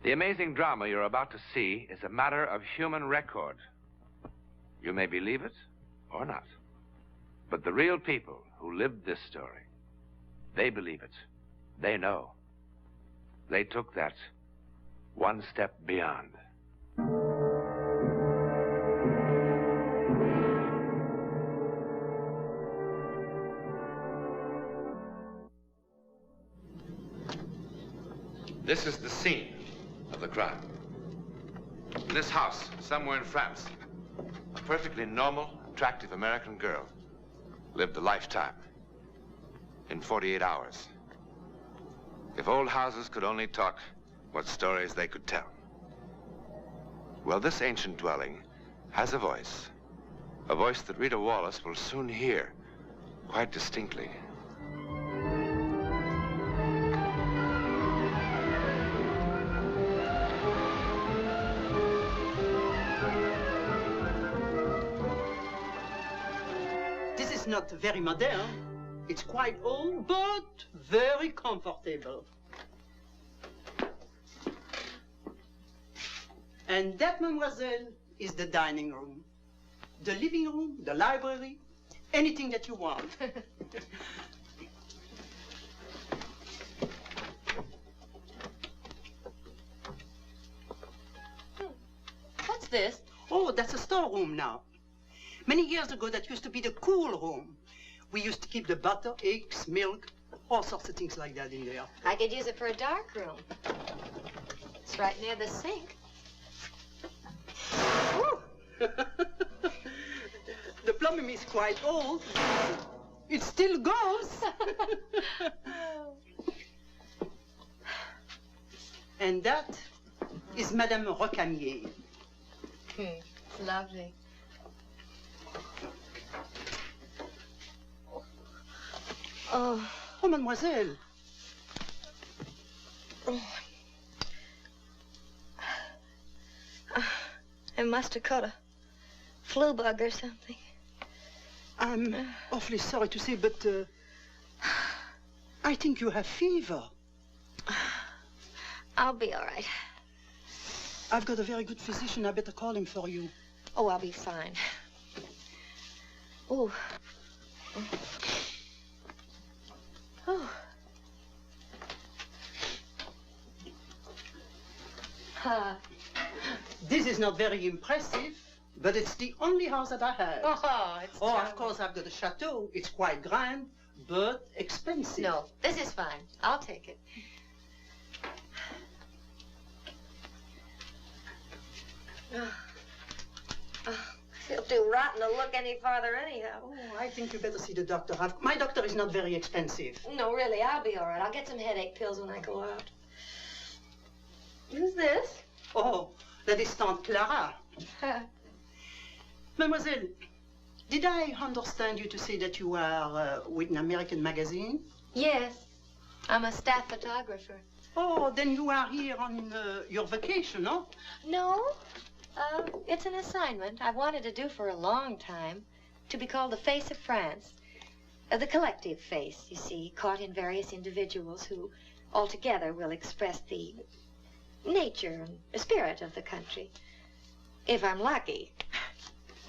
The amazing drama you're about to see is a matter of human record. You may believe it or not. But the real people who lived this story, they believe it. They know. They took that one step beyond. This is the scene of the crime. In this house, somewhere in France, a perfectly normal, attractive American girl lived a lifetime in 48 hours. If old houses could only talk, what stories they could tell. Well, this ancient dwelling has a voice that Rita Wallace will soon hear quite distinctly. Not very modern. It's quite old, but very comfortable. And that, mademoiselle, is the dining room. The living room, the library, anything that you want. What's this? Oh, that's a storeroom now. Many years ago, that used to be the cool room. We used to keep the butter, eggs, milk, all sorts of things like that in there. I could use it for a dark room. It's right near the sink. The plumbing is quite old. It still goes. And that is Madame Rocamier. Lovely. Oh, mademoiselle. I must have caught a flu bug or something. I'm awfully sorry to say, but I think you have fever. I'll be all right. I've got a very good physician. I better call him for you. Oh, I'll be fine. Oh. Oh. This is not very impressive, but it's the only house that I have. Of course, I've got a chateau. It's quite grand, but expensive. No, this is fine. I'll take it. I feel too rotten to look any farther anyhow. Oh, I think you better see the doctor. My doctor is not very expensive. No, really, I'll be all right. I'll get some headache pills when I go out. Who's this? Oh, that is Tante Clara. Mademoiselle, did I understand you to say that you are with an American magazine? Yes, I'm a staff photographer. Oh, then you are here on your vacation, no? No, it's an assignment I've wanted to do for a long time, to be called the Face of France. The collective face, you see, caught in various individuals who altogether will express the nature and the spirit of the country. If I'm lucky.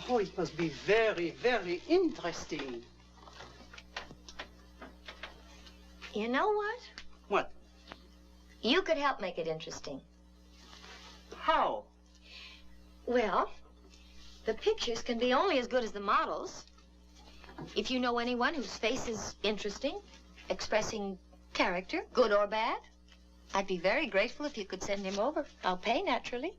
Oh, it must be very, very interesting. You know what? What? You could help make it interesting. How? Well, the pictures can be only as good as the models. If you know anyone whose face is interesting, expressing character, good or bad, I'd be very grateful if you could send him over. I'll pay, naturally.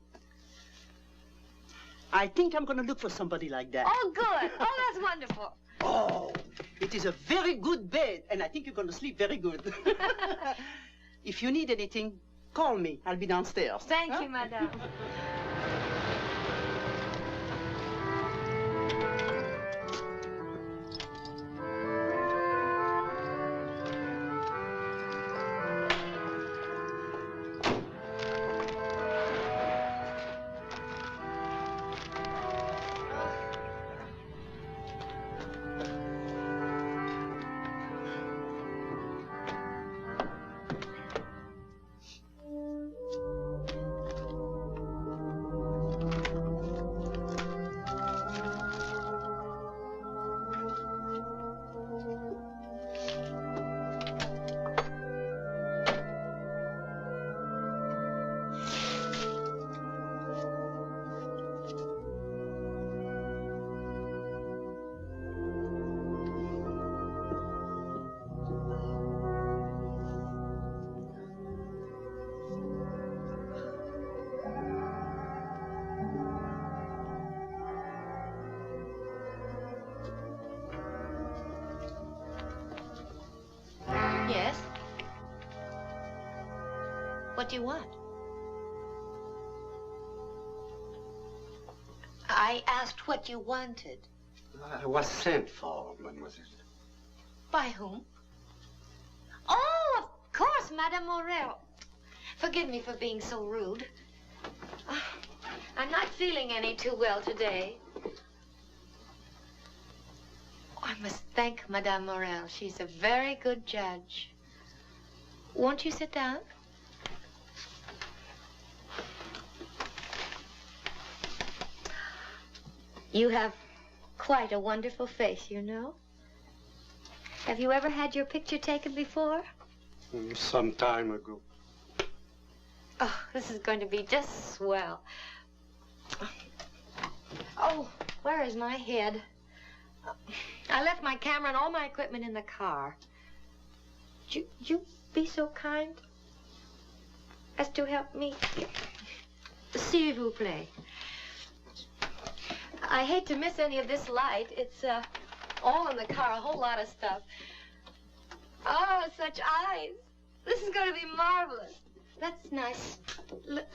I think I'm going to look for somebody like that. Oh, good. Oh, that's wonderful. Oh, it is a very good bed, and I think you're going to sleep very good. If you need anything, call me. I'll be downstairs. Thank you, madame. What do you want? I asked what you wanted. I was sent for, mademoiselle. By whom? Oh, of course, Madame Morel. Forgive me for being so rude. I'm not feeling any too well today. I must thank Madame Morel. She's a very good judge. Won't you sit down? You have quite a wonderful face, you know. Have you ever had your picture taken before? Some time ago. Oh, this is going to be just swell. Oh, where is my head? I left my camera and all my equipment in the car. Would you be so kind as to help me? S'il vous plaît. I hate to miss any of this light. It's all in the car, a whole lot of stuff. Oh, such eyes. This is going to be marvelous. That's nice.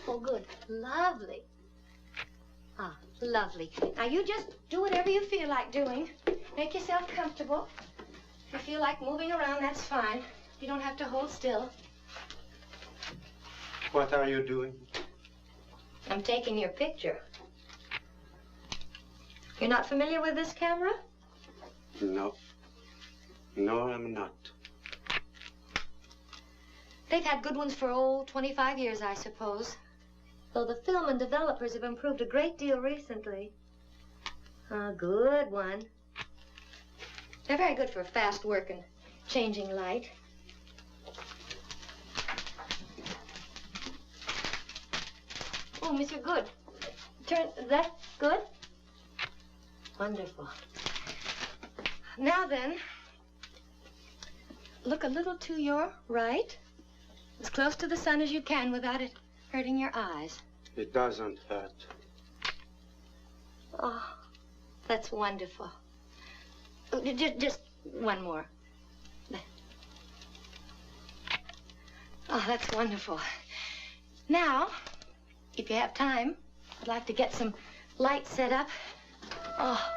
Oh, good. Lovely. Ah, lovely. Now, you just do whatever you feel like doing. Make yourself comfortable. If you feel like moving around, that's fine. You don't have to hold still. What are you doing? I'm taking your picture. You're not familiar with this camera? No. No, I'm not. They've had good ones for, 25 years, I suppose. Though the film and developers have improved a great deal recently. A good one. They're very good for fast work and changing light. Oh, Monsieur Good. Turn, that good? Wonderful. Now then, look a little to your right. As close to the sun as you can without it hurting your eyes. It doesn't hurt. Oh, that's wonderful. Oh, just one more. Oh, that's wonderful. Now, if you have time, I'd like to get some light set up. Oh.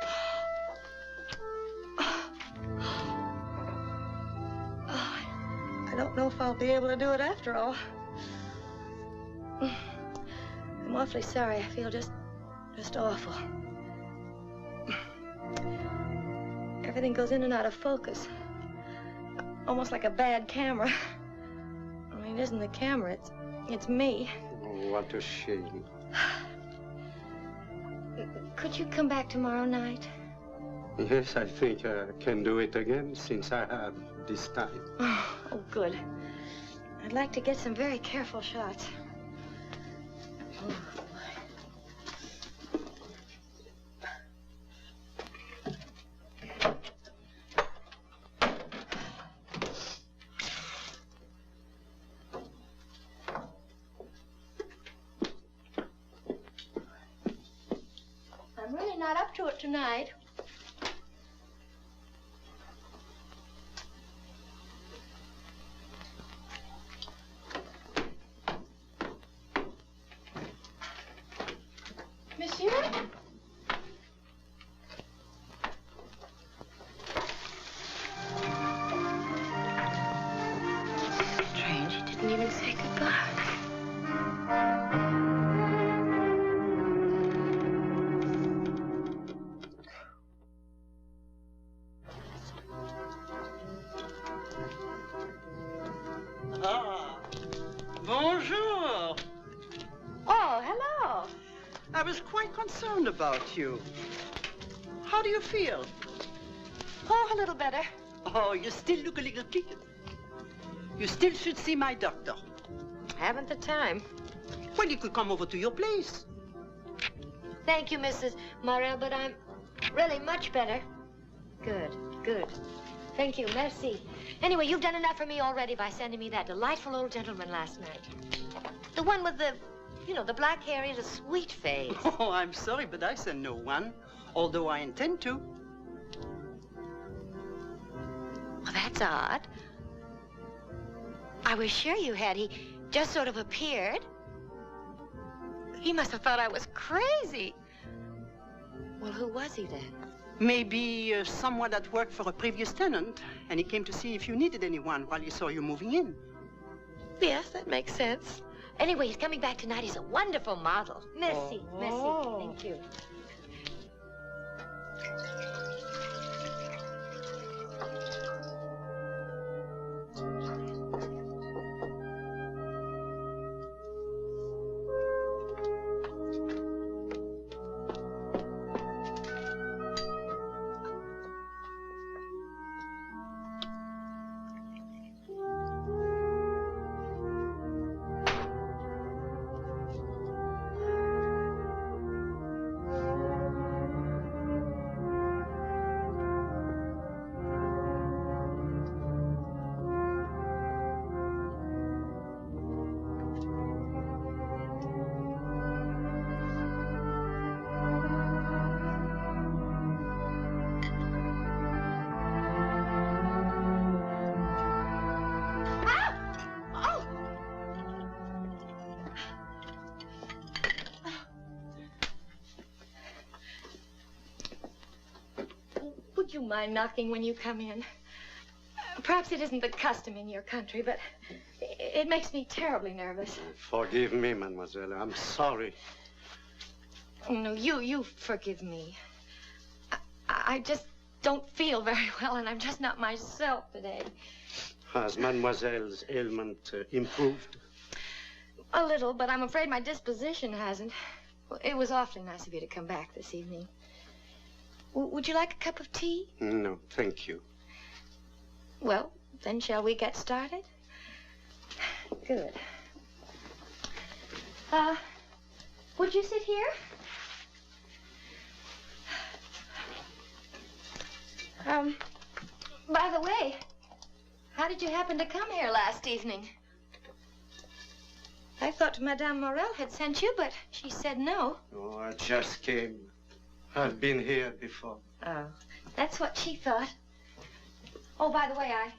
I don't know if I'll be able to do it after all. I'm awfully sorry. I feel just awful. Everything goes in and out of focus. Almost like a bad camera. I mean, it isn't the camera, it's me. Oh, what a shame. Could you come back tomorrow night? Yes, I think I can do it again since I have this time. Oh, good. I'd like to get some very careful shots. Oh, I'm really not up to it tonight. Monsieur? Strange, he didn't even say goodbye. Ah, bonjour. Oh, hello. I was quite concerned about you. How do you feel? Oh, a little better. Oh, you still look a little peaked. You still should see my doctor. Haven't the time. Well, you could come over to your place. Thank you, Mrs. Morel, but I'm really much better. Good, good. Thank you, merci. Anyway, you've done enough for me already by sending me that delightful old gentleman last night. The one with the, the black hair and a sweet face. Oh, I'm sorry, but I sent no one, although I intend to. Well, that's odd. I was sure you had. just sort of appeared. He must have thought I was crazy. Well, who was he then? Maybe someone that worked for a previous tenant, and he came to see if you needed anyone while he saw you moving in. Yes, that makes sense. Anyway, he's coming back tonight. He's a wonderful model. Merci, merci. Thank you. Would you mind knocking when you come in? Perhaps it isn't the custom in your country, but it makes me terribly nervous. Forgive me, mademoiselle. I'm sorry. No, you forgive me. I just don't feel very well, and I'm just not myself today. Has mademoiselle's ailment improved? A little, but I'm afraid my disposition hasn't. Well, it was awfully nice of you to come back this evening. Would you like a cup of tea? No, thank you. Well, then shall we get started? Good. Would you sit here? By the way, how did you happen to come here last evening? I thought Madame Morel had sent you, but she said no. Oh, I just came. I've been here before. Oh, that's what she thought. Oh, by the way, I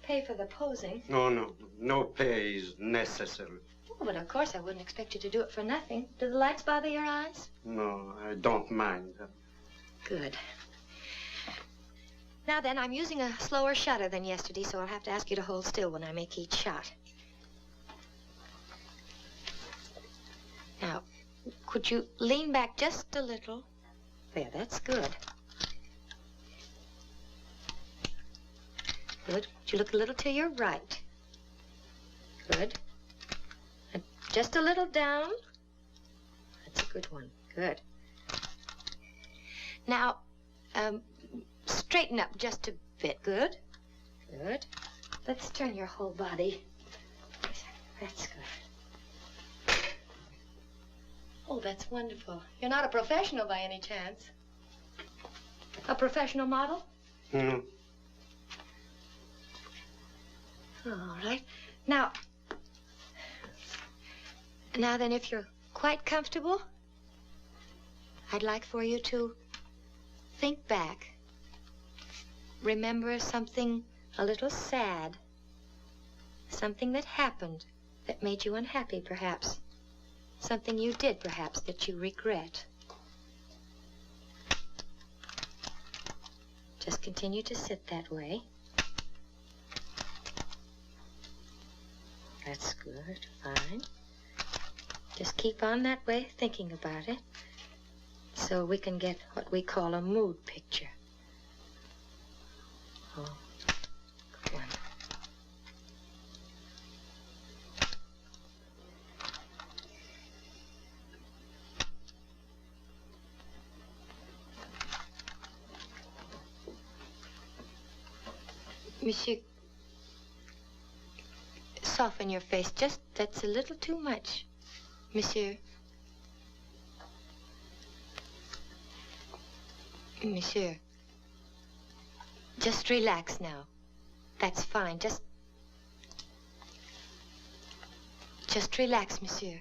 pay for the posing. No pay is necessary. Oh, but of course I wouldn't expect you to do it for nothing. Do the lights bother your eyes? No, I don't mind. Good. Now then, I'm using a slower shutter than yesterday, so I'll have to ask you to hold still when I make each shot. Now, could you lean back just a little? There, that's good. Good. Would you look a little to your right? Good. And just a little down. That's a good one. Good. Now, straighten up just a bit. Good. Good. Let's turn your whole body. That's good. Oh, that's wonderful. You're not a professional by any chance? A professional model? No. All right. Now then, if you're quite comfortable, I'd like for you to think back. Remember something a little sad. Something that happened that made you unhappy, perhaps. Something you did, perhaps, that you regret. Just continue to sit that way. That's good, fine. Just keep on that way, thinking about it, so we can get what we call a mood picture. Oh, good one. Monsieur, soften your face. Just, that's a little too much. Monsieur. Monsieur. Just relax now. That's fine. Just relax, monsieur.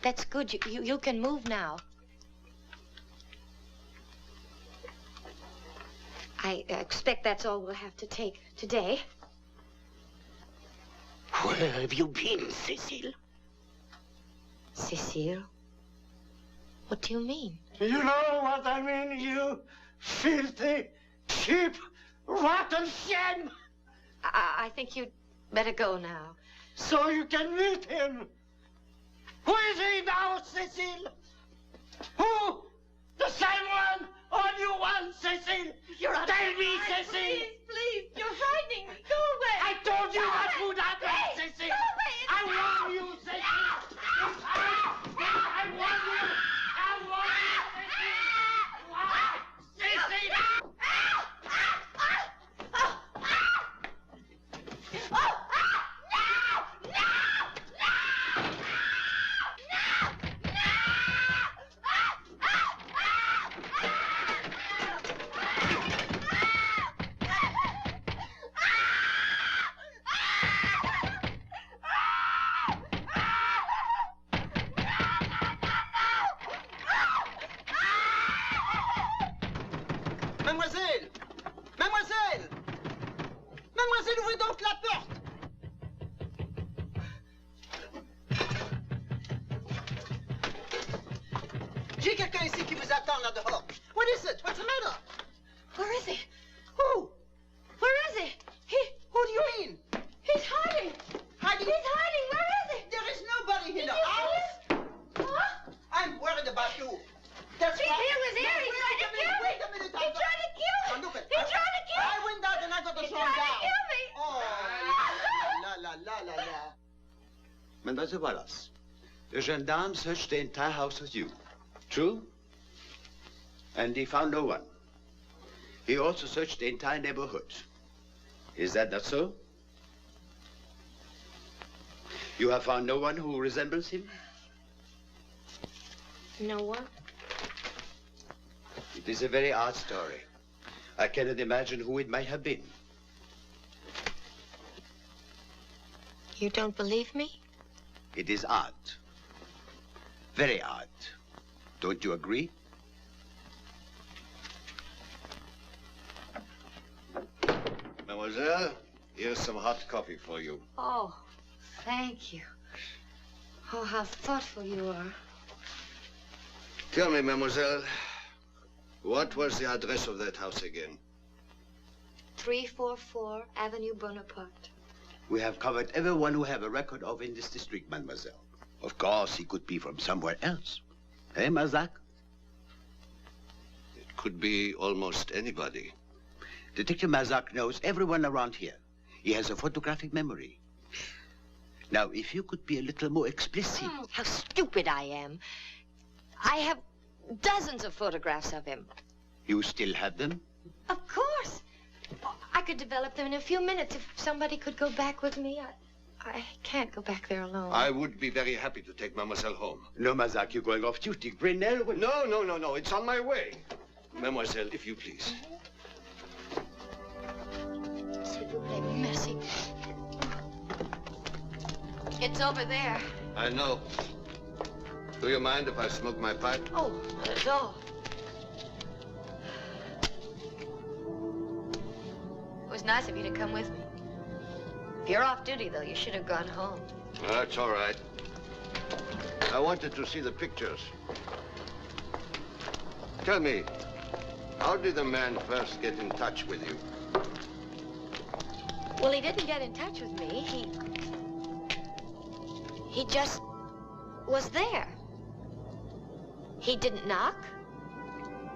That's good. You can move now. I expect that's all we'll have to take today. Where have you been, Cecile? Cecile? What do you mean? You know what I mean, you filthy, cheap, rotten shame! I think you'd better go now. So you can meet him. Who is he now, Cecile? Who? The same one or new one, Cecile? You're out Tell of me, your mind. Cecile. Please, you're frightening me. Go away. I told you Go what away. would happen, Please, Cecile. go away. I warn you, Cecile. I warn you. I warn you, Cecile. What? Cecile. Mademoiselle! Mademoiselle! Mademoiselle, ouvrez donc la porte! J'ai quelqu'un ici qui vous attend là dehors. What is it? What's the matter? Where is he? Who? Where is he? Who do you mean? He's hiding. Hiding? He's hiding. Where is he? There is nobody here in the Did you house. hear? Huh? I'm worried about you. That's He why... was here. He tried to kill me. Wait a minute. He tried to kill me. Now, look at... He tried to kill me. I went out and I got the He song tried down. to kill me. Oh, la. Mademoiselle Wallace, the gendarme searched the entire house with you. True? And he found no one. He also searched the entire neighborhood. Is that not so? You have found no one who resembles him? No one? It is a very odd story. I cannot imagine who it might have been. You don't believe me? It is odd. Very odd. Don't you agree? Mademoiselle, here's some hot coffee for you. Oh, thank you. Oh, how thoughtful you are. Tell me, mademoiselle, what was the address of that house again? 344 Avenue Bonaparte. We have covered everyone who have a record of in this district, mademoiselle. Of course, he could be from somewhere else. Eh, Mazak? It could be almost anybody. Detective Mazak knows everyone around here. He has a photographic memory. Now, if you could be a little more explicit. How stupid I am. I have dozens of photographs of him. You still have them? Of course. I could develop them in a few minutes if somebody could go back with me. I can't go back there alone. I would be very happy to take mademoiselle home. No, Mazak, you're going off duty. Brunel will... No. It's on my way. Mademoiselle, if you please. S'il vous plaît, merci. It's over there. I know. Do you mind if I smoke my pipe? Oh, not at all. It was nice of you to come with me. If you're off duty, though, you should have gone home. That's all right. I wanted to see the pictures. Tell me, how did the man first get in touch with you? Well, he didn't get in touch with me. He just was there. He didn't knock.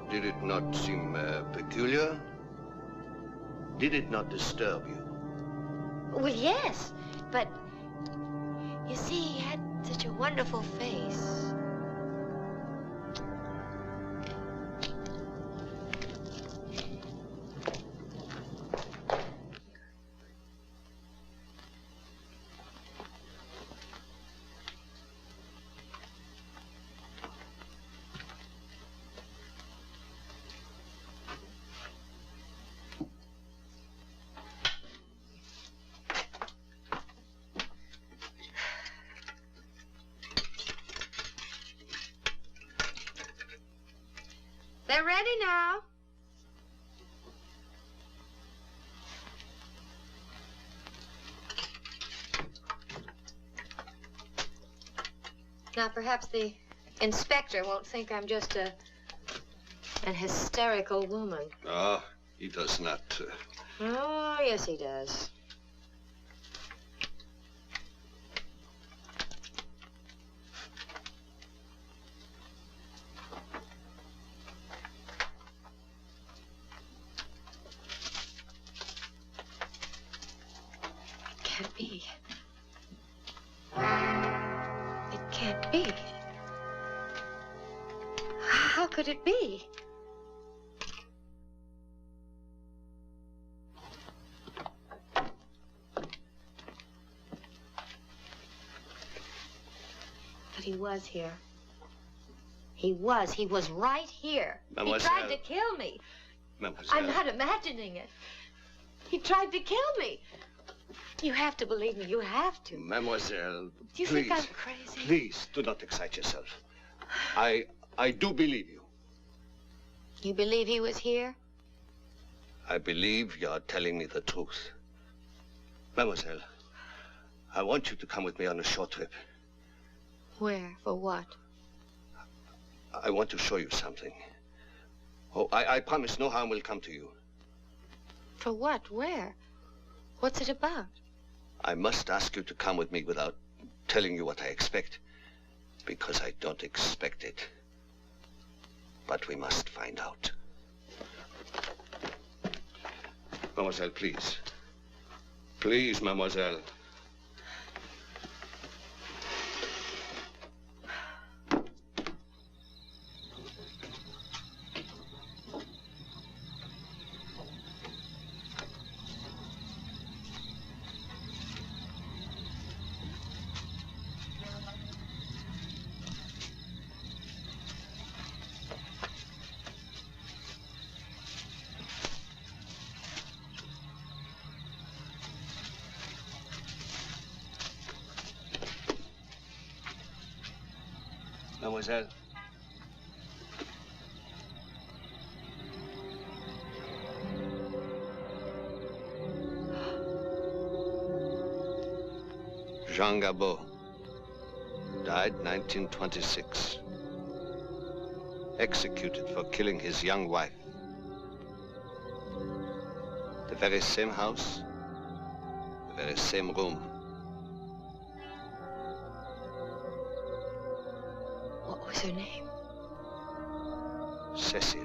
Did it not seem peculiar? Did it not disturb you? Well, yes, but you see, he had such a wonderful face. They're ready now. Now, perhaps the inspector won't think I'm just an hysterical woman. Oh, he does not. Oh, yes, he does. Can't be. It can't be. How could it be? But he was here. He was right here. Mademoiselle. He tried to kill me. Mademoiselle. I'm not imagining it. He tried to kill me. You have to believe me. You have to. Mademoiselle, Do you please, think I'm crazy? Please, do not excite yourself. I do believe you. You believe he was here? I believe you are telling me the truth. Mademoiselle, I want you to come with me on a short trip. Where? For what? I want to show you something. Oh, I promise no harm will come to you. For what? Where? What's it about? I must ask you to come with me without telling you what I expect, because I don't expect it. But we must find out. Mademoiselle, please. Please, mademoiselle. Mademoiselle. Jean Gabot died 1926. Executed for killing his young wife. The very same house, the very same room. What was her name? Cecile.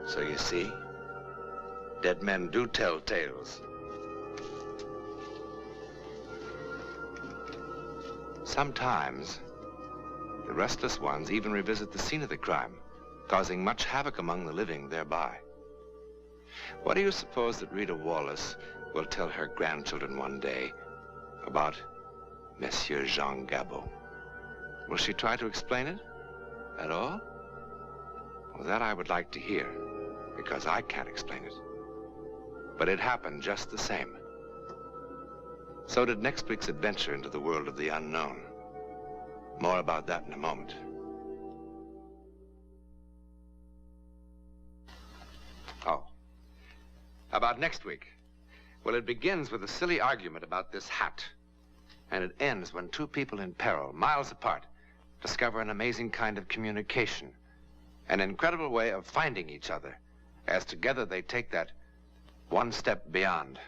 So you see, dead men do tell tales. Sometimes, the restless ones even revisit the scene of the crime, causing much havoc among the living thereby. What do you suppose that Rita Wallace will tell her grandchildren one day about Monsieur Jean Gabot? Will she try to explain it at all? Well, that I would like to hear, because I can't explain it. But it happened just the same. So did next week's adventure into the world of the unknown. More about that in a moment. Oh, about next week. Well, it begins with a silly argument about this hat. And it ends when two people in peril, miles apart, discover an amazing kind of communication. An incredible way of finding each other, as together they take that one step beyond.